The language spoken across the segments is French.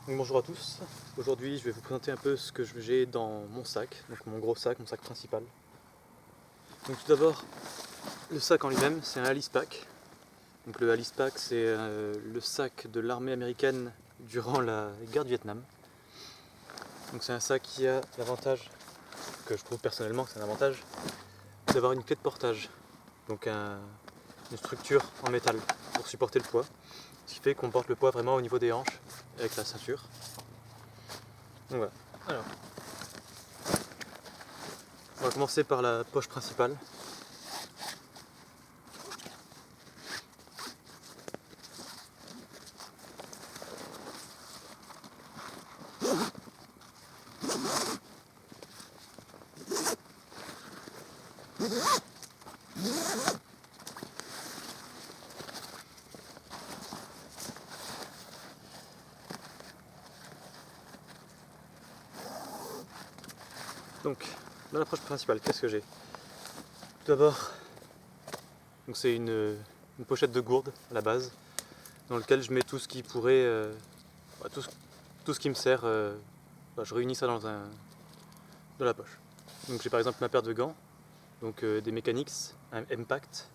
Bonjour à tous, aujourd'hui je vais vous présenter un peu ce que j'ai dans mon sac, donc mon gros sac, mon sac principal. Donc tout d'abord, le sac en lui-même, c'est un Alice Pack. Donc le Alice Pack, c'est le sac de l'armée américaine durant la guerre du Vietnam. Donc c'est un sac qui a l'avantage, que je trouve personnellement que c'est un avantage, d'avoir une clé de portage, donc une structure en métal pour supporter le poids, ce qui fait qu'on porte le poids vraiment au niveau des hanches avec la ceinture. Donc voilà. Alors, on va commencer par la poche principale. Donc, dans l'approche principale, qu'est-ce que j'ai? Tout d'abord, c'est une pochette de gourde à la base, dans laquelle je mets tout ce qui pourrait, tout ce qui me sert. Je réunis ça dans la poche. Donc j'ai par exemple ma paire de gants, donc des Mechanics, un Impact.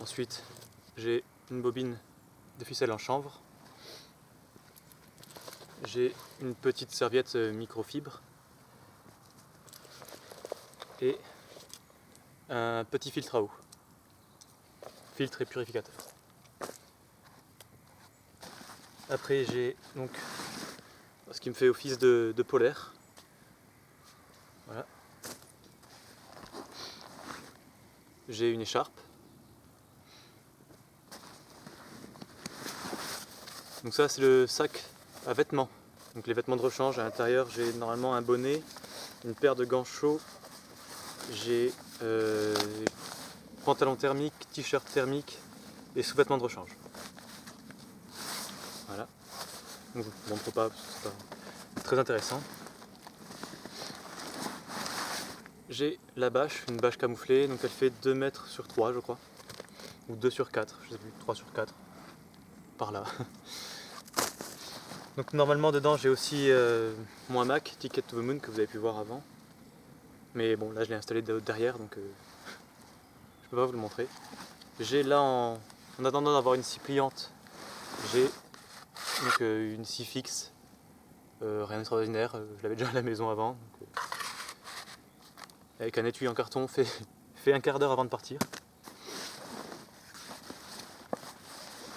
Ensuite, j'ai une bobine de ficelle en chanvre. J'ai une petite serviette microfibre et un petit filtre à eau, filtre et purificateur. Après j'ai donc ce qui me fait office de polaire. Voilà. J'ai une écharpe. Donc ça c'est le sac à vêtements. Donc les vêtements de rechange, à l'intérieur j'ai normalement un bonnet, une paire de gants chauds, j'ai pantalon thermique, t-shirt thermique et sous-vêtements de rechange. Voilà. Donc je ne vous montre pas parce que c'est pas très intéressant. J'ai la bâche, une bâche camouflée, donc elle fait 2 mètres sur 3 je crois. Ou 2 sur 4, je sais plus, 3 sur 4. Par là. Donc normalement dedans j'ai aussi mon hamac Ticket to the Moon que vous avez pu voir avant. Mais bon là je l'ai installé derrière donc je peux pas vous le montrer. J'ai là en attendant d'avoir une scie pliante, j'ai donc une scie fixe, rien d'extraordinaire, je l'avais déjà à la maison avant. Donc, avec un étui en carton fait un quart d'heure avant de partir.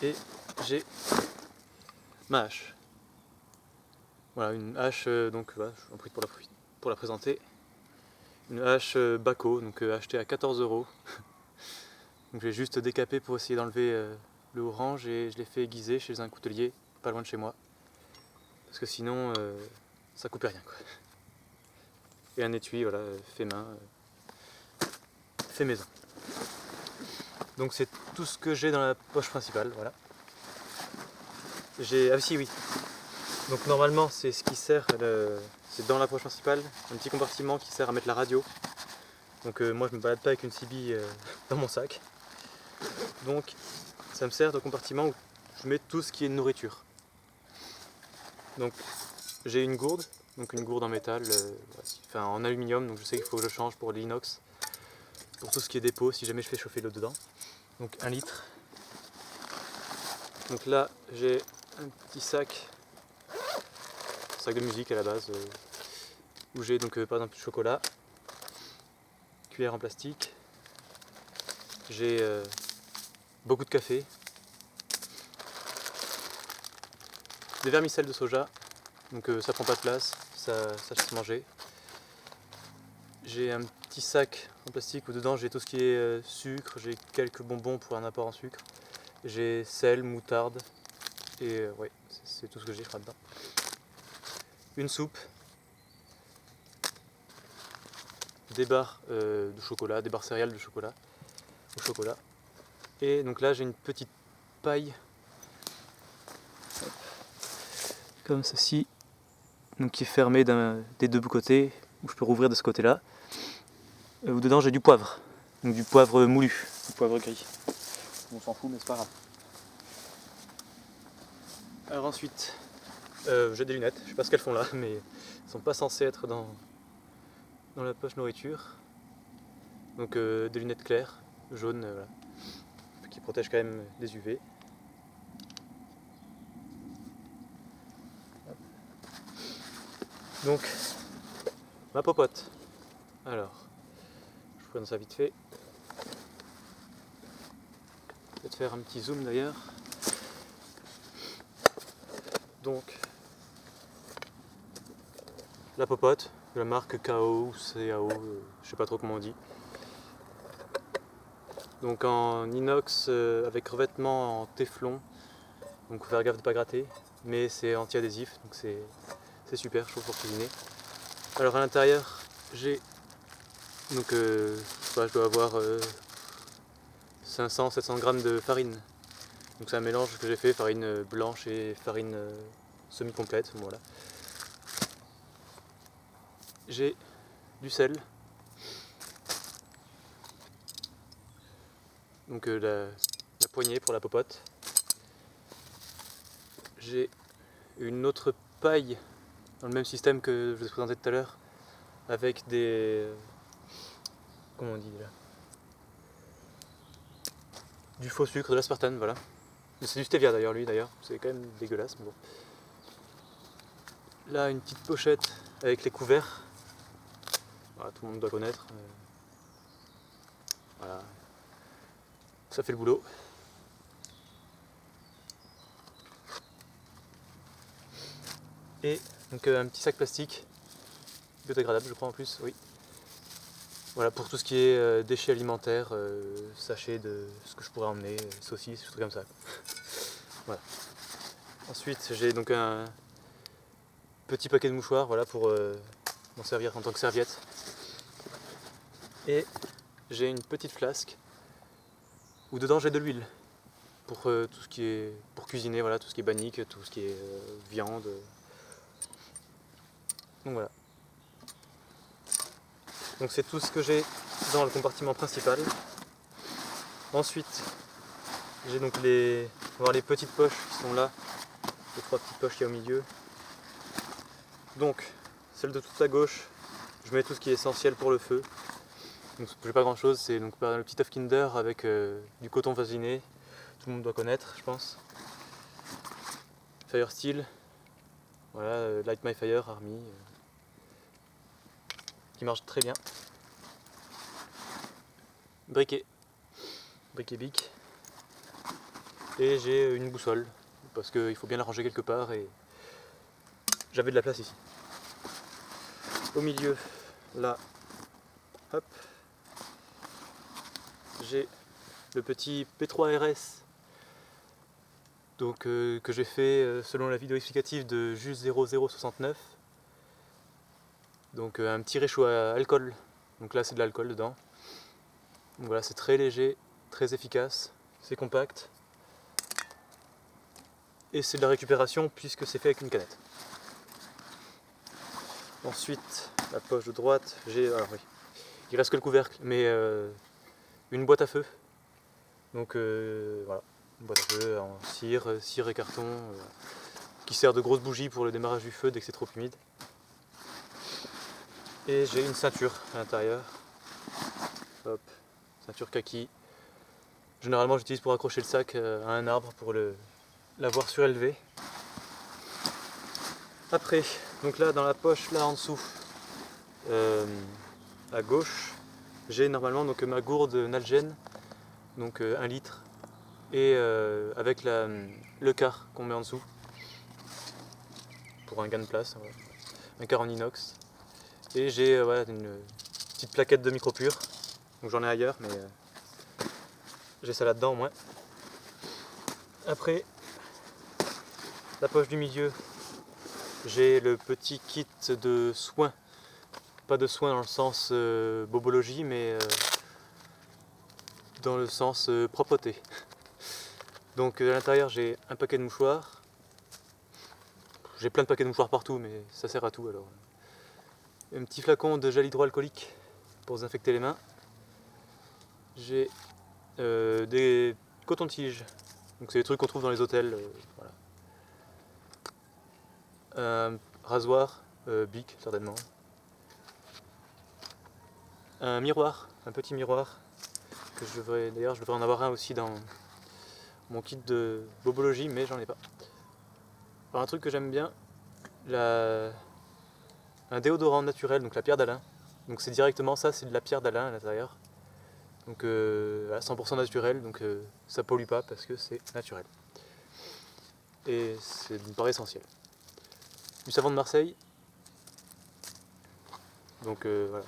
Et j'ai ma hache. Voilà, une hache, donc voilà, j'en profite pour la présenter. Une hache Baco, donc achetée à 14 €. Donc j'ai juste décapé pour essayer d'enlever le orange et je l'ai fait aiguiser chez un coutelier pas loin de chez moi. Parce que sinon ça coupait rien quoi. Et un étui, voilà, fait main, fait maison. Donc c'est tout ce que j'ai dans la poche principale, voilà. Ah si oui. Donc normalement c'est ce qui sert, c'est dans la poche principale, un petit compartiment qui sert à mettre la radio. Donc moi je me balade pas avec une CB dans mon sac. Donc ça me sert de compartiment où je mets tout ce qui est nourriture. Donc j'ai une gourde, donc une gourde en métal, enfin en aluminium, donc je sais qu'il faut que je change pour l'inox, pour tout ce qui est dépôt, si jamais je fais chauffer l'eau dedans. Donc 1 litre. Donc là j'ai un petit sac de musique à la base, où j'ai donc par exemple du chocolat, cuillère en plastique, j'ai beaucoup de café, des vermicelles de soja, donc ça prend pas de place, ça se manger. J'ai un petit sac en plastique où dedans j'ai tout ce qui est sucre, j'ai quelques bonbons pour un apport en sucre, j'ai sel, moutarde, et ouais, c'est tout ce que j'ai je crois dedans. Une soupe, des barres de chocolat, des barres céréales de chocolat, au chocolat. Et donc là j'ai une petite paille, comme ceci, donc qui est fermée des 2 côtés, où je peux rouvrir de ce côté-là. Où dedans j'ai du poivre, donc du poivre moulu, du poivre gris. On s'en fout mais c'est pas grave. Alors ensuite, J'ai des lunettes, je sais pas ce qu'elles font là, mais elles sont pas censées être dans la poche nourriture. Donc des lunettes claires, jaunes, voilà, qui protègent quand même des UV. Donc, ma popote. Alors, je présente ça vite fait. Je vais peut-être faire un petit zoom d'ailleurs. Donc, la popote de la marque KO ou CAO, je sais pas trop comment on dit. Donc en inox avec revêtement en téflon, donc faut faire gaffe de ne pas gratter, mais c'est anti-adhésif, donc c'est super, je trouve, pour cuisiner. Alors à l'intérieur, j'ai donc je dois avoir 500-700 grammes de farine. Donc c'est un mélange que j'ai fait, farine blanche et farine semi-complète, voilà. J'ai du sel, donc la poignée pour la popote. J'ai une autre paille dans le même système que je vous ai présenté tout à l'heure, avec des... comment on dit là, du faux sucre, de l'aspartame, voilà. C'est du stevia d'ailleurs, lui d'ailleurs, c'est quand même dégueulasse, mais bon. Là, une petite pochette avec les couverts, voilà, tout le monde doit connaître. Voilà, ça fait le boulot. Et donc un petit sac plastique, biodégradable je crois en plus, oui. Voilà, pour tout ce qui est déchets alimentaires, sachets de ce que je pourrais emmener, saucisses, des trucs comme ça. Voilà. Ensuite, j'ai donc un petit paquet de mouchoirs, voilà, pour m'en servir en tant que serviette. Et j'ai une petite flasque où dedans j'ai de l'huile pour tout ce qui est pour cuisiner, voilà, tout ce qui est bannique, tout ce qui est viande. Donc voilà. Donc c'est tout ce que j'ai dans le compartiment principal. Ensuite, j'ai donc les petites poches qui sont là, les 3 petites poches qu'il y a au milieu. Donc, celle de tout à gauche, je mets tout ce qui est essentiel pour le feu. Donc j'ai pas grand chose, c'est donc le petit œuf Kinder avec du coton vasiné, tout le monde doit connaître, je pense. Fire Steel, voilà, Light My Fire, Army, qui marche très bien. Briquet bic. Et j'ai une boussole, parce qu'il faut bien la ranger quelque part et j'avais de la place ici. Au milieu, là, hop, j'ai le petit P3RS, donc, que j'ai fait selon la vidéo explicative de Just0069. Donc un petit réchaud à alcool, donc là c'est de l'alcool dedans. Donc voilà, c'est très léger, très efficace, c'est compact. Et c'est de la récupération puisque c'est fait avec une canette. Ensuite, la poche de droite, j'ai... alors oui, il reste que le couvercle, mais une boîte à feu. Donc voilà, une boîte à feu en cire et carton, qui sert de grosse bougie pour le démarrage du feu dès que c'est trop humide. Et j'ai une ceinture à l'intérieur. Hop, ceinture kaki. Généralement j'utilise pour accrocher le sac à un arbre pour l'avoir surélevé. Après, donc là dans la poche, là en dessous, à gauche, j'ai normalement donc ma gourde Nalgene, donc 1 litre, et avec le quart qu'on met en dessous, pour un gain de place, voilà. Un quart en inox. Et j'ai voilà, une petite plaquette de micro-pur, donc j'en ai ailleurs, mais j'ai ça là-dedans au moins. Après, la poche du milieu, j'ai le petit kit de soins, pas de soins dans le sens bobologie, mais dans le sens propreté. Donc à l'intérieur j'ai un paquet de mouchoirs, j'ai plein de paquets de mouchoirs partout, mais ça sert à tout alors. Un petit flacon de gel hydroalcoolique pour désinfecter les mains. J'ai des cotons-tiges, donc c'est les trucs qu'on trouve dans les hôtels, voilà. un rasoir Bic certainement, un miroir, un petit miroir que je devrais en avoir un aussi dans mon kit de bobologie, mais j'en ai pas. Alors un truc que j'aime bien, un déodorant naturel, donc la pierre d'Alain. Donc c'est directement ça, c'est de la pierre d'Alain à l'intérieur. Donc à 100% naturel, donc ça pollue pas parce que c'est naturel. Et ça me paraît essentiel. Du savon de Marseille. Donc voilà.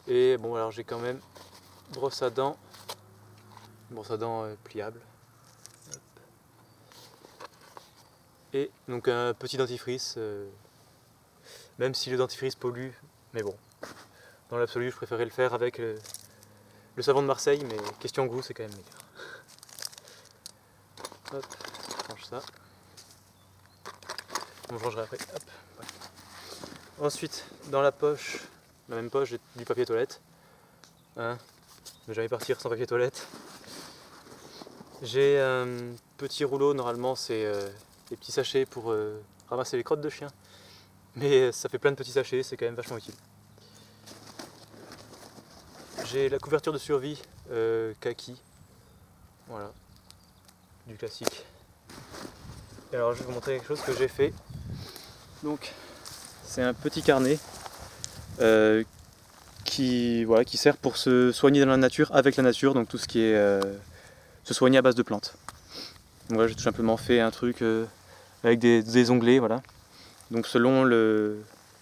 Et bon, alors j'ai quand même brosse à dents pliable. Hop. Et donc un petit dentifrice, même si le dentifrice pollue, mais bon, dans l'absolu je préférais le faire avec le savon de Marseille, mais question goût c'est quand même meilleur. Hop, je range ça. Bon, je rangerai après. Hop. Ouais. Ensuite, dans la même poche, j'ai du papier toilette. Hein, ne jamais partir sans papier toilette. J'ai un petit rouleau, normalement c'est des petits sachets pour ramasser les crottes de chien. Mais ça fait plein de petits sachets, c'est quand même vachement utile. J'ai la couverture de survie kaki. Voilà, du classique. Et alors je vais vous montrer quelque chose que j'ai fait. Donc c'est un petit carnet qui sert pour se soigner dans la nature, avec la nature, donc tout ce qui est se soigner à base de plantes. Donc voilà, j'ai tout simplement fait un truc avec des onglets, voilà. Donc selon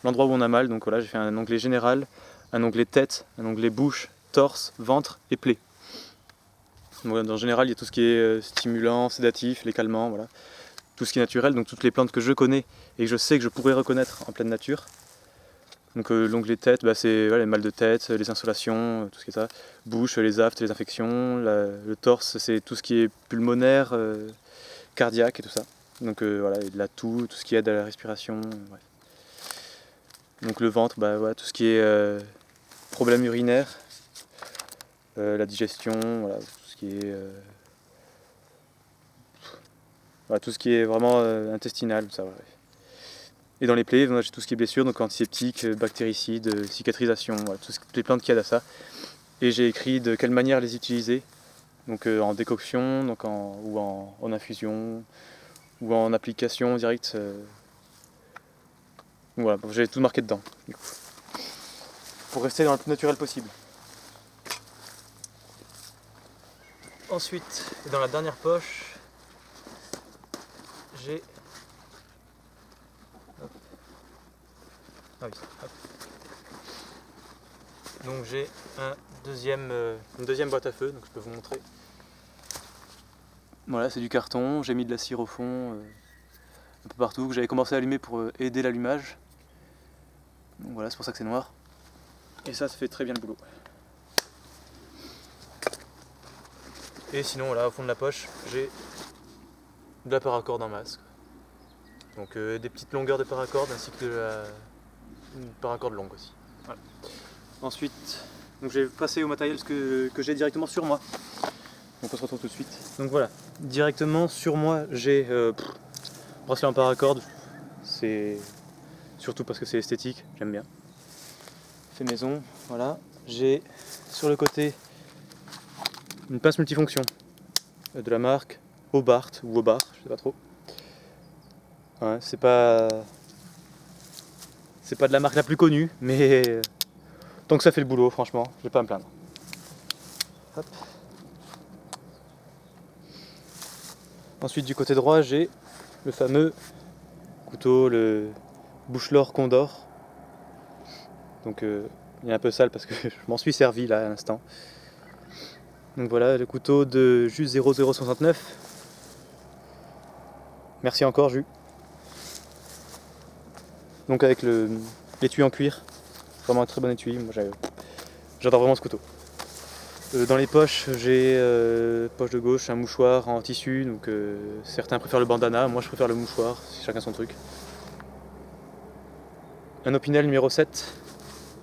l'endroit où on a mal, donc voilà, j'ai fait un onglet général, un onglet tête, un onglet bouche, torse, ventre et plaie. Donc, en général, il y a tout ce qui est stimulant, sédatif, les calmants, voilà. Tout ce qui est naturel, donc toutes les plantes que je connais et que je sais que je pourrais reconnaître en pleine nature. Donc l'onglet tête, bah, c'est les mal de tête, les insolations, tout ce qui est ça. Bouche, les aftes, les infections. Le torse, c'est tout ce qui est pulmonaire, cardiaque et tout ça. Donc voilà, et de la toux, tout ce qui aide à la respiration. Bref. Donc le ventre, bah, voilà, tout ce qui est problème urinaire, la digestion, voilà, tout ce qui est voilà, tout ce qui est vraiment intestinal, tout ça. Voilà. Et dans les plaies, j'ai tout ce qui est blessure, donc antiseptique, bactéricide, cicatrisation, voilà, toutes les plantes qui aident à ça. Et j'ai écrit de quelle manière les utiliser, donc en décoction, donc ou en infusion, ou en application directe. Voilà, j'ai tout marqué dedans, du coup, pour rester dans le plus naturel possible. Ensuite, dans la dernière poche, j'ai... Ah oui, hop. Donc j'ai une deuxième boîte à feu, donc je peux vous montrer. Voilà, c'est du carton, j'ai mis de la cire au fond un peu partout, que j'avais commencé à allumer pour aider l'allumage. Donc voilà, c'est pour ça que c'est noir. Et ça fait très bien le boulot. Et sinon, là, au fond de la poche, j'ai de la paracorde en masque. Donc des petites longueurs de paracorde ainsi que une paracorde longue aussi. Voilà. Ensuite, donc je vais passer au matériel que j'ai directement sur moi. Donc on se retrouve tout de suite. Donc voilà, directement sur moi j'ai bracelet en paracorde. C'est surtout parce que c'est esthétique, j'aime bien. Fait maison, voilà. J'ai sur le côté une pince multifonction de la marque Hobart ou Hobart, je sais pas trop. Ouais, c'est pas de la marque la plus connue, mais tant que ça fait le boulot, franchement, je vais pas me plaindre. Hop. Ensuite, du côté droit, j'ai le fameux couteau, le Bouchelor Condor. Donc, il est un peu sale parce que je m'en suis servi là à l'instant. Donc voilà, le couteau de Jus 0069. Merci encore, Jus. Donc avec l'étui en cuir, vraiment un très bon étui. Moi, j'adore vraiment ce couteau. Dans les poches, j'ai poche de gauche, un mouchoir en tissu, donc certains préfèrent le bandana, moi je préfère le mouchoir, c'est chacun son truc. Un Opinel numéro 7,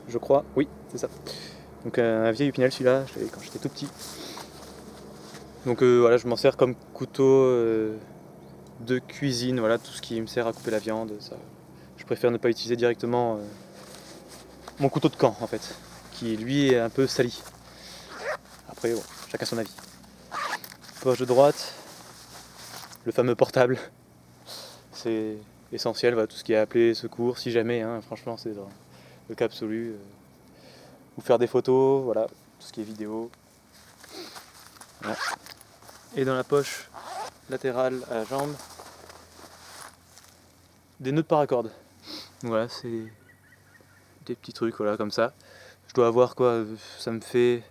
je crois, oui, c'est ça. Donc un vieil Opinel celui-là, je l'avais quand j'étais tout petit. Donc voilà, je m'en sers comme couteau de cuisine, voilà, tout ce qui me sert à couper la viande. Ça, je préfère ne pas utiliser directement mon couteau de camp en fait, qui lui est un peu sali. Après bon, chacun son avis. Poche de droite, le fameux portable, c'est essentiel, voilà, tout ce qui est appelé secours, si jamais, hein, franchement c'est le cas absolu. Ou faire des photos, voilà, tout ce qui est vidéo. Voilà. Et dans la poche latérale à la jambe, des nœuds de paracorde. Donc voilà, c'est des petits trucs voilà, comme ça. Je dois avoir quoi, ça me fait...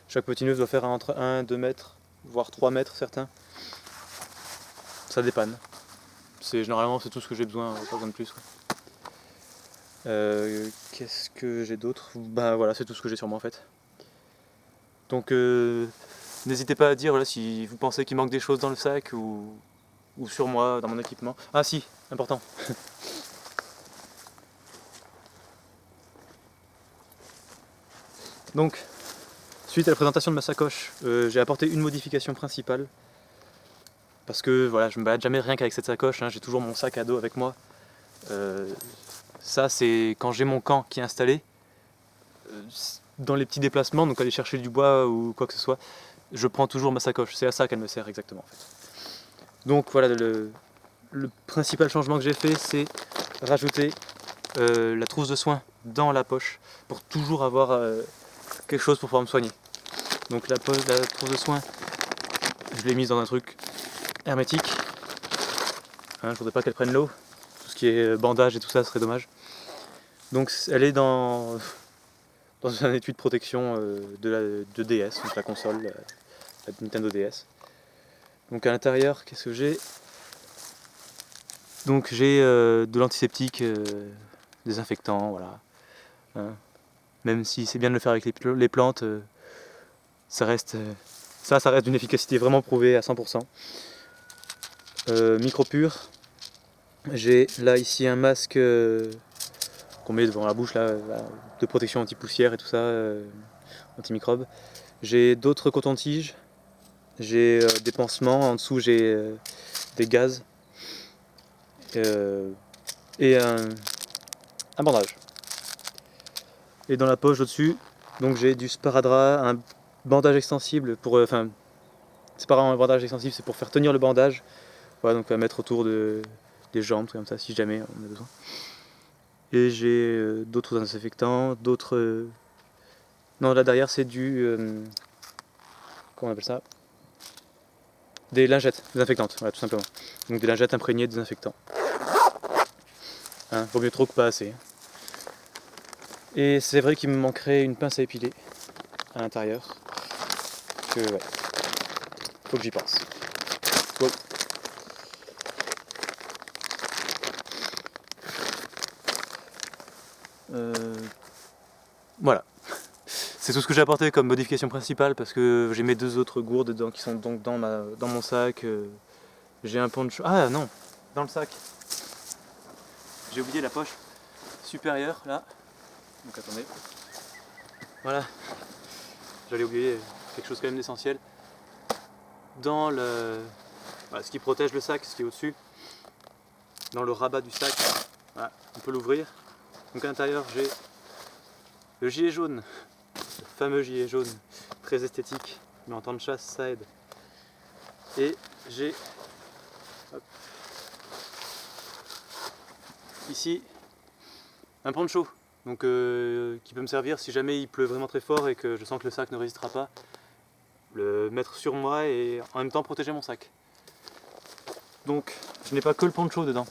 Chaque petit nœud doit faire entre 1 2 mètres, voire 3 mètres certains. Ça dépanne. Généralement c'est tout ce que j'ai besoin, pas besoin de plus. Qu'est-ce que j'ai d'autre? Ben voilà, c'est tout ce que j'ai sur moi en fait. Donc n'hésitez pas à dire voilà, si vous pensez qu'il manque des choses dans le sac ou sur moi, dans mon équipement. Ah si, important. Donc, suite à la présentation de ma sacoche, j'ai apporté une modification principale. Parce que voilà, je me balade jamais rien qu'avec cette sacoche, hein, j'ai toujours mon sac à dos avec moi. Ça c'est quand j'ai mon camp qui est installé. Dans les petits déplacements, donc aller chercher du bois ou quoi que ce soit, je prends toujours ma sacoche, c'est à ça qu'elle me sert exactement en fait. Donc voilà, le principal changement que j'ai fait, c'est rajouter la trousse de soins dans la poche pour toujours avoir quelque chose pour pouvoir me soigner. Donc la trousse de soins, je l'ai mise dans un truc hermétique. Hein, je voudrais pas qu'elle prenne l'eau. Tout ce qui est bandage et tout ça serait dommage. Donc elle est dans un étui de protection de DS, donc la console, la Nintendo DS. Donc à l'intérieur, qu'est-ce que j'ai? Donc j'ai de l'antiseptique, désinfectant, voilà. Hein. Même si c'est bien de le faire avec les plantes, ça reste d'une efficacité vraiment prouvée à 100%. Micropur, j'ai là ici un masque qu'on met devant la bouche là, de protection anti-poussière et tout ça, anti-microbes. J'ai d'autres cotons-tiges, j'ai des pansements, en dessous j'ai des gaz et un bandage. Et dans la poche au-dessus, donc j'ai du sparadrap, un bandage extensible pour, enfin, c'est pas vraiment un bandage extensible, c'est pour faire tenir le bandage. Voilà, donc à mettre autour des jambes, comme ça, si jamais on a besoin. Et j'ai d'autres désinfectants, d'autres... Non, là derrière c'est du... comment on appelle ça? Des lingettes désinfectantes, voilà, tout simplement. Donc des lingettes imprégnées de désinfectant. Hein, vaut mieux trop que pas assez. Et c'est vrai qu'il me manquerait une pince à épiler à l'intérieur. Que ouais, faut que j'y pense. Wow. Voilà. C'est tout ce que j'ai apporté comme modification principale parce que j'ai mes deux autres gourdes qui sont donc dans mon sac. J'ai un poncho. Ah non, dans le sac. J'ai oublié la poche supérieure là. Donc attendez. Voilà. J'allais oublier quelque chose quand même d'essentiel. Dans voilà, ce qui protège le sac, ce qui est au-dessus, dans le rabat du sac, voilà, on peut l'ouvrir. Donc à l'intérieur j'ai le gilet jaune, le fameux gilet jaune, très esthétique, mais en temps de chasse ça aide. Et j'ai ici un poncho, donc qui peut me servir si jamais il pleut vraiment très fort et que je sens que le sac ne résistera pas, le mettre sur moi et en même temps protéger mon sac. Donc je n'ai pas que le poncho dedans.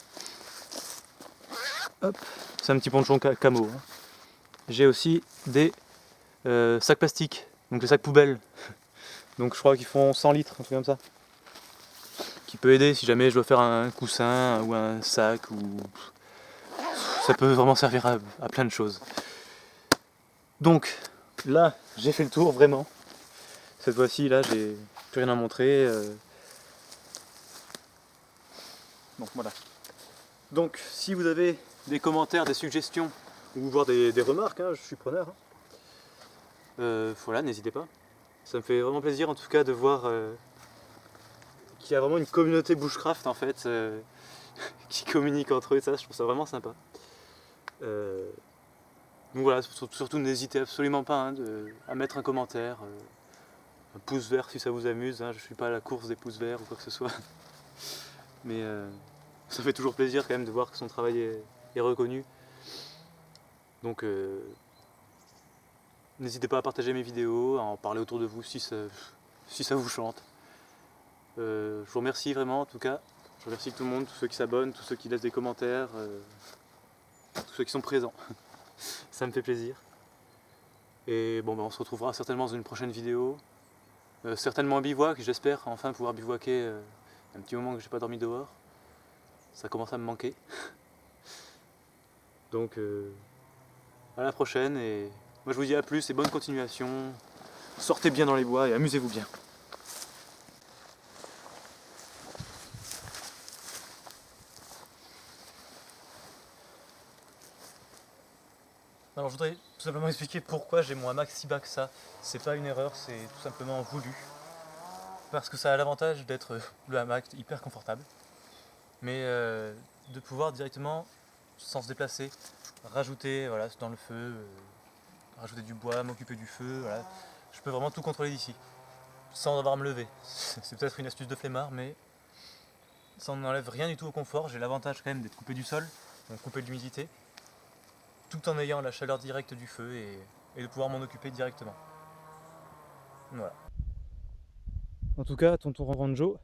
Hop, c'est un petit poncho camo. Hein. J'ai aussi des sacs plastiques, donc les sacs poubelles. Donc je crois qu'ils font 100 litres, un truc comme ça. Qui peut aider si jamais je dois faire un coussin ou un sac ou... Ça peut vraiment servir à plein de choses. Donc là, j'ai fait le tour vraiment. Cette fois-ci, là, j'ai plus rien à montrer. Donc voilà. Donc si vous avez des commentaires, des suggestions ou voire des remarques, hein, je suis preneur. Hein. Voilà, n'hésitez pas. Ça me fait vraiment plaisir en tout cas de voir qu'il y a vraiment une communauté bushcraft en fait, qui communique entre eux, et ça je trouve ça vraiment sympa. Donc voilà, surtout n'hésitez absolument pas hein, à mettre un commentaire, un pouce vert si ça vous amuse, hein, je suis pas à la course des pouces verts ou quoi que ce soit. Mais ça fait toujours plaisir quand même de voir que son travail est reconnu. Donc n'hésitez pas à partager mes vidéos, à en parler autour de vous si ça vous chante. Je vous remercie vraiment en tout cas. Je remercie tout le monde, tous ceux qui s'abonnent, tous ceux qui laissent des commentaires, tous ceux qui sont présents. Ça me fait plaisir. Et bon, on se retrouvera certainement dans une prochaine vidéo. Certainement un bivouac, j'espère enfin pouvoir bivouaquer un petit moment que j'ai pas dormi dehors. Ça commence à me manquer. Donc à la prochaine et moi je vous dis à plus et bonne continuation. Sortez bien dans les bois et amusez-vous bien. Alors je voudrais tout simplement expliquer pourquoi j'ai mon hamac si bas que ça. C'est pas une erreur, c'est tout simplement voulu. Parce que ça a l'avantage d'être le hamac hyper confortable. Mais de pouvoir directement, sans se déplacer, rajouter voilà, dans le feu, rajouter du bois, m'occuper du feu, voilà. Je peux vraiment tout contrôler d'ici, sans avoir à me lever. C'est peut-être une astuce de flemmard, mais ça n'enlève rien du tout au confort. J'ai l'avantage quand même d'être coupé du sol, donc coupé de l'humidité, tout en ayant la chaleur directe du feu et de pouvoir m'en occuper directement. Voilà. En tout cas, tonton Ranjo,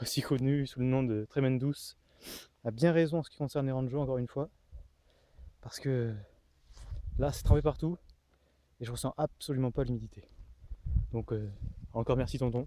aussi connu sous le nom de Tremendous, a bien raison en ce qui concerne les ranjos, encore une fois, parce que là c'est trempé partout et je ressens absolument pas l'humidité. Donc encore merci tonton.